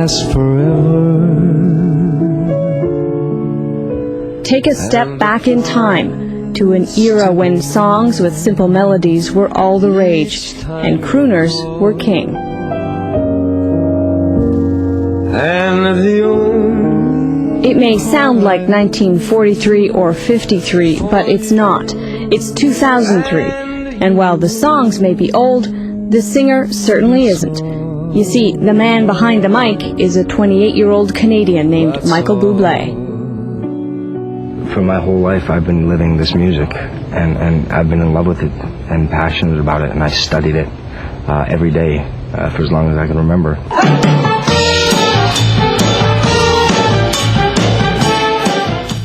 last forever. Take a step back in time to an era when songs with simple melodies were all the rage and crooners were king. It may sound like 1943 or 53, but it's not. It's 2003, and while the songs may be old, the singer certainly isn't. You see, the man behind the mic is a 28-year-old Canadian named Michael Bublé. For my whole life, I've been living this music, and I've been in love with it and passionate about it, and I studied it every day for as long as I can remember.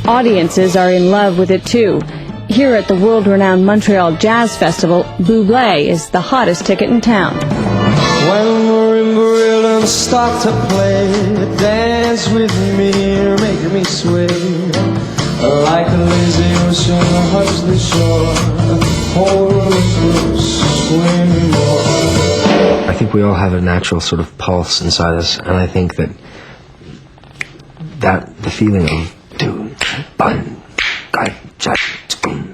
Audiences are in love with it too. Here at the world-renowned Montreal Jazz Festival, Bublé is the hottest ticket in town. When marimba rhythms start to play, dance with me, make me sway. Like a lazy ocean, hush the shore, hold me close, swim me more. I think we all have a natural sort of pulse inside us, and I think that the feeling of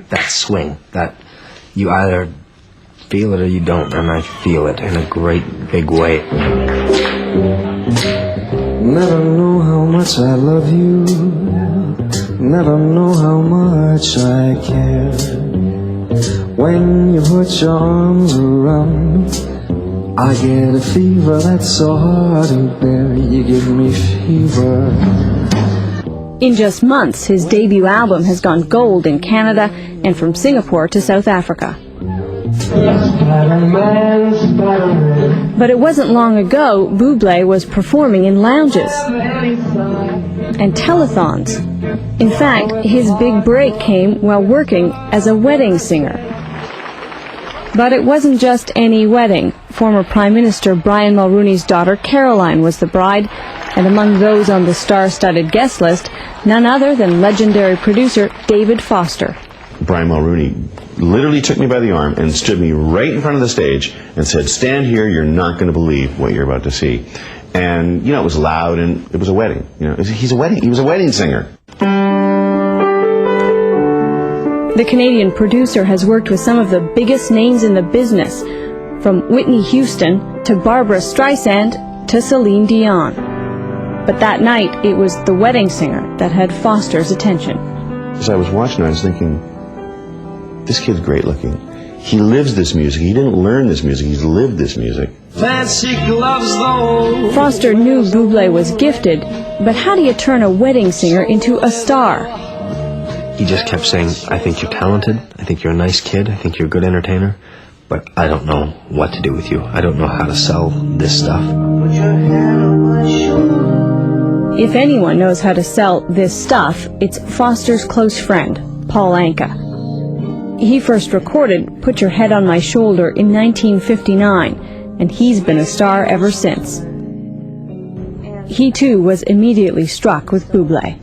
that swing, that you either feel it or you don't, and I feel it in a great big way. Never know how much I love you, never know how much I care. When you put your arms around me, I get a fever that's so hard to bear. You give me fever. In just months, his debut album has gone gold in Canada and from Singapore to South Africa. But it wasn't long ago Bublé was performing in lounges and telethons. In fact, his big break came while working as a wedding singer. But it wasn't just any wedding. Former Prime Minister Brian Mulroney's daughter Caroline was the bride, and among those on the star-studded guest list, none other than legendary producer David Foster. Brian Mulroney literally took me by the arm and stood me right in front of the stage and said, "Stand here, you're not going to believe what you're about to see." And, you know, it was loud and it was a wedding. You know, he was a wedding singer. The Canadian producer has worked with some of the biggest names in the business, from Whitney Houston to Barbra Streisand to Celine Dion. But that night, it was the wedding singer that had Foster's attention. As I was watching, I was thinking, this kid's great looking. He lives this music. He didn't learn this music. He's lived this music. Fancy gloves though. Foster knew Bublé was gifted, but how do you turn a wedding singer into a star? He just kept saying, "I think you're talented, I think you're a nice kid, I think you're a good entertainer, but I don't know what to do with you. I don't know how to sell this stuff." If anyone knows how to sell this stuff, it's Foster's close friend, Paul Anka. He first recorded "Put Your Head on My Shoulder" in 1959, and he's been a star ever since. He too was immediately struck with Bublé.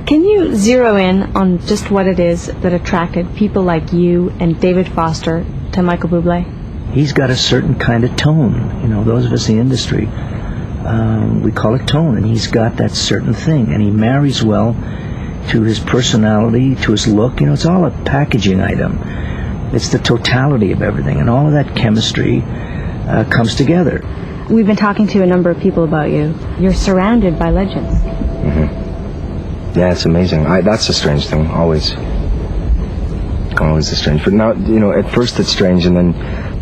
Can you zero in on just what it is that attracted people like you and David Foster to Michael Bublé? He's got a certain kind of tone. You know, those of us in the industry, we call it tone, and he's got that certain thing, and he marries well to his personality, to his look. You know, it's all a packaging item. It's the totality of everything, and all of that chemistry comes together. We've been talking to a number of people about you. You're surrounded by legends. Mm-hmm. Yeah, it's amazing. That's a strange thing, always. Always a strange. But now, you know, at first it's strange, and then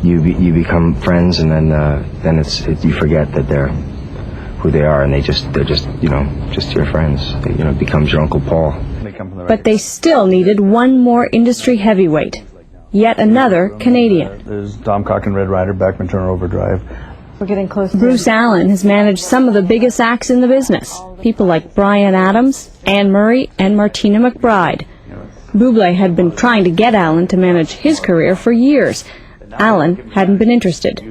you become friends, and then you forget that they're who they are, and they're just you know, just your friends. You know, it becomes your Uncle Paul. But they still needed one more industry heavyweight, yet another Canadian. There's Tom Cochrane, Red Rider, Backman Turner Overdrive. We're getting close. Bruce Allen has managed some of the biggest acts in the business. People like Bryan Adams, Anne Murray, and Martina McBride. Bublé had been trying to get Allen to manage his career for years. Allen hadn't been interested.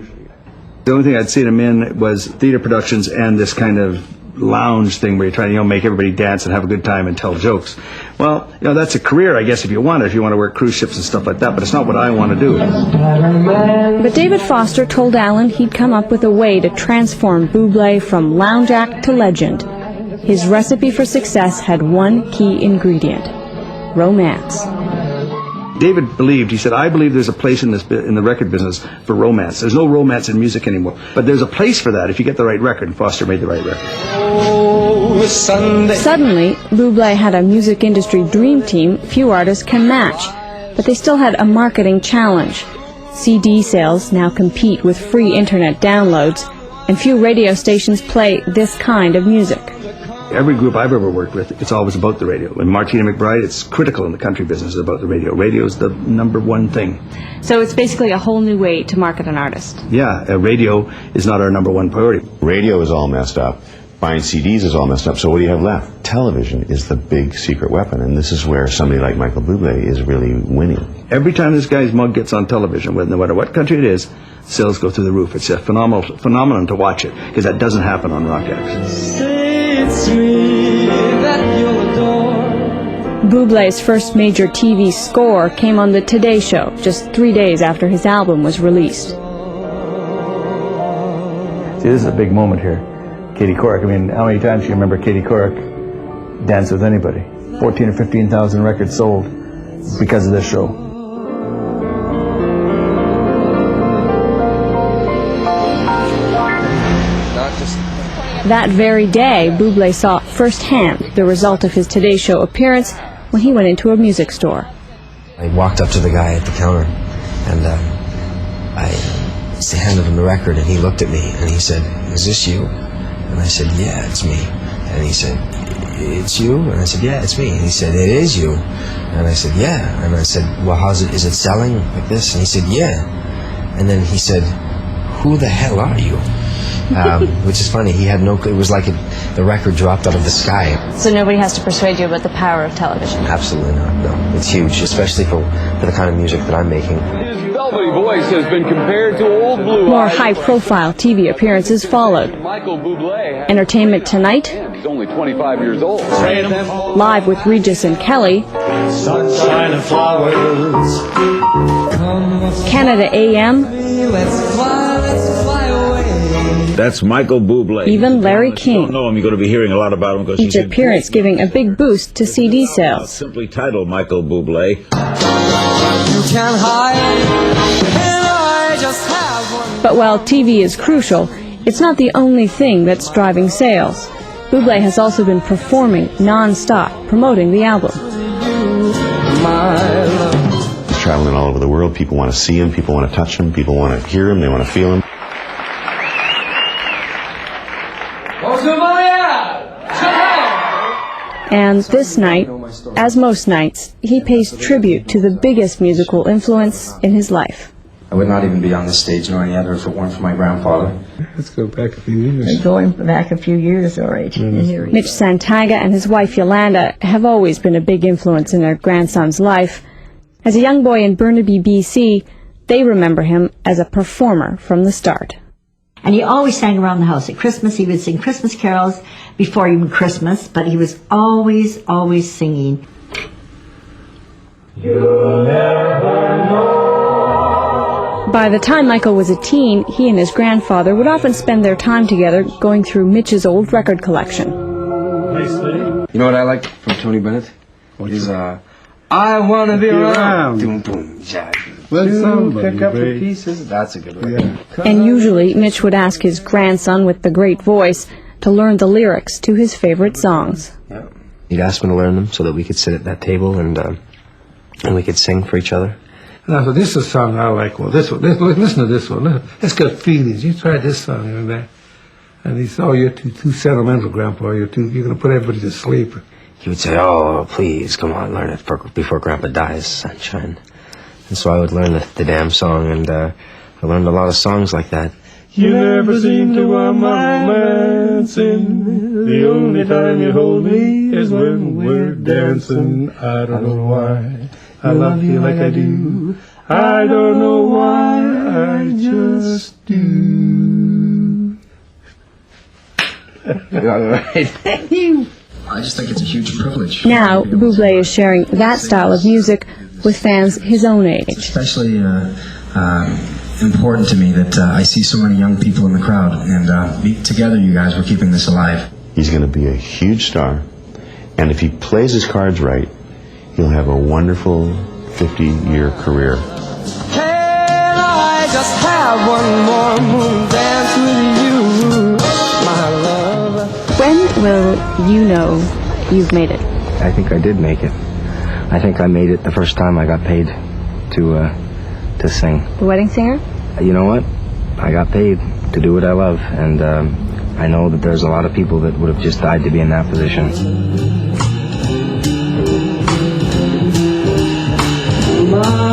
The only thing I'd seen him in was theater productions and this kind of lounge thing where you're trying to, make everybody dance and have a good time and tell jokes. Well, that's a career, I guess, if you want to work cruise ships and stuff like that, but it's not what I want to do. But David Foster told Alan he'd come up with a way to transform Bublé from lounge act to legend. His recipe for success had one key ingredient: romance. David believed, he said, I believe there's a place in the record business for romance. There's no romance in music anymore. But there's a place for that if you get the right record, and Foster made the right record. Suddenly, Bublé had a music industry dream team few artists can match. But they still had a marketing challenge. CD sales now compete with free internet downloads, and few radio stations play this kind of music. Every group I've ever worked with, it's always about the radio. And Martina McBride, it's critical in the country business about the radio. Radio is the number one thing. So it's basically a whole new way to market an artist. Yeah, radio is not our number one priority. Radio is all messed up. Buying CDs is all messed up. So what do you have left? Television is the big secret weapon, and this is where somebody like Michael Bublé is really winning. Every time this guy's mug gets on television, no matter what country it is, sales go through the roof. It's a phenomenon to watch it, because that doesn't happen on rock acts. Bublé's first major TV score came on the Today Show just 3 days after his album was released. See, this is a big moment here. Katie Couric, how many times do you remember Katie Couric dance with anybody? 14 or 15,000 records sold because of this show. That very day, Bublé saw firsthand the result of his Today Show appearance when he went into a music store. I walked up to the guy at the counter, and I handed him the record, and he looked at me, and he said, "Is this you?" And I said, "Yeah, it's me." And he said, "It's you?" And I said, "Yeah, it's me." And he said, "It is you." And I said, "Yeah." And I said, "Well, is it selling like this?" And he said, "Yeah." And then he said, "Who the hell are you?" Which is funny. He had it was like the record dropped out of the sky. So nobody has to persuade you about the power of television? Absolutely not, no. It's huge, especially for the kind of music that I'm making. His velvety voice has been compared to old Blue More high-profile TV appearances followed. Michael Bublé. Entertainment Tonight. He's only 25 years old. Live with Regis and Kelly. Sunshine and flowers. Canada AM. Let's fly away. That's Michael Bublé. Even Larry If you King. don't know him, you're going to be hearing a lot about him because Each appearance giving a big boost to CD sales. Simply titled Michael Bublé. You can hide, and I just have one. But while TV is crucial, it's not the only thing that's driving sales. Bublé has also been performing non-stop, promoting the album. He's traveling all over the world. People want to see him. People want to touch him. People want to hear him. They want to feel him. And this night, as most nights, he pays tribute to the biggest musical influence in his life. I would not even be on this stage nor any other if it weren't for my grandfather. Let's go back a few years. Going back a few years, all right. Mitch Santaga and his wife Yolanda have always been a big influence in their grandson's life. As a young boy in Burnaby, BC, they remember him as a performer from the start. And he always sang around the house. At Christmas, he would sing Christmas carols before even Christmas, but he was always, always singing. You'll never know. By the time Michael was a teen, he and his grandfather would often spend their time together going through Mitch's old record collection. You know what I like from Tony Bennett? Is I wanna be around. Boom, boom, jack. Pick up the pieces. That's a good one. Yeah. And usually, Mitch would ask his grandson with the great voice to learn the lyrics to his favorite songs. Yeah. He'd ask me to learn them so that we could sit at that table and we could sing for each other. Now, so this is a song I like. Well, this one. Listen to this one. It's got feelings. You tried this song and that. And he said, "Oh, you're too sentimental, Grandpa. You're going to put everybody to sleep." He would say, "Oh, please, come on, learn it before Grandpa dies, sunshine." And so I would learn the damn song, and I learned a lot of songs like that. You never seem to want my romancing. The only time you hold me is when we're dancing. I don't know why I love you like I do. I don't know why, I just do. Thank you. I just think it's a huge privilege. Now, Bublé is sharing that style of music with fans his own age. Especially important to me that I see so many young people in the crowd, and together, you guys, we're keeping this alive. He's going to be a huge star, and if he plays his cards right, he'll have a wonderful 50-year career. Can I just have one more moon dance with you, my love? When will you know you've made it? I think I did make it. I think I made it the first time I got paid to sing. The Wedding Singer? You know what? I got paid to do what I love, and I know that there's a lot of people that would have just died to be in that position. My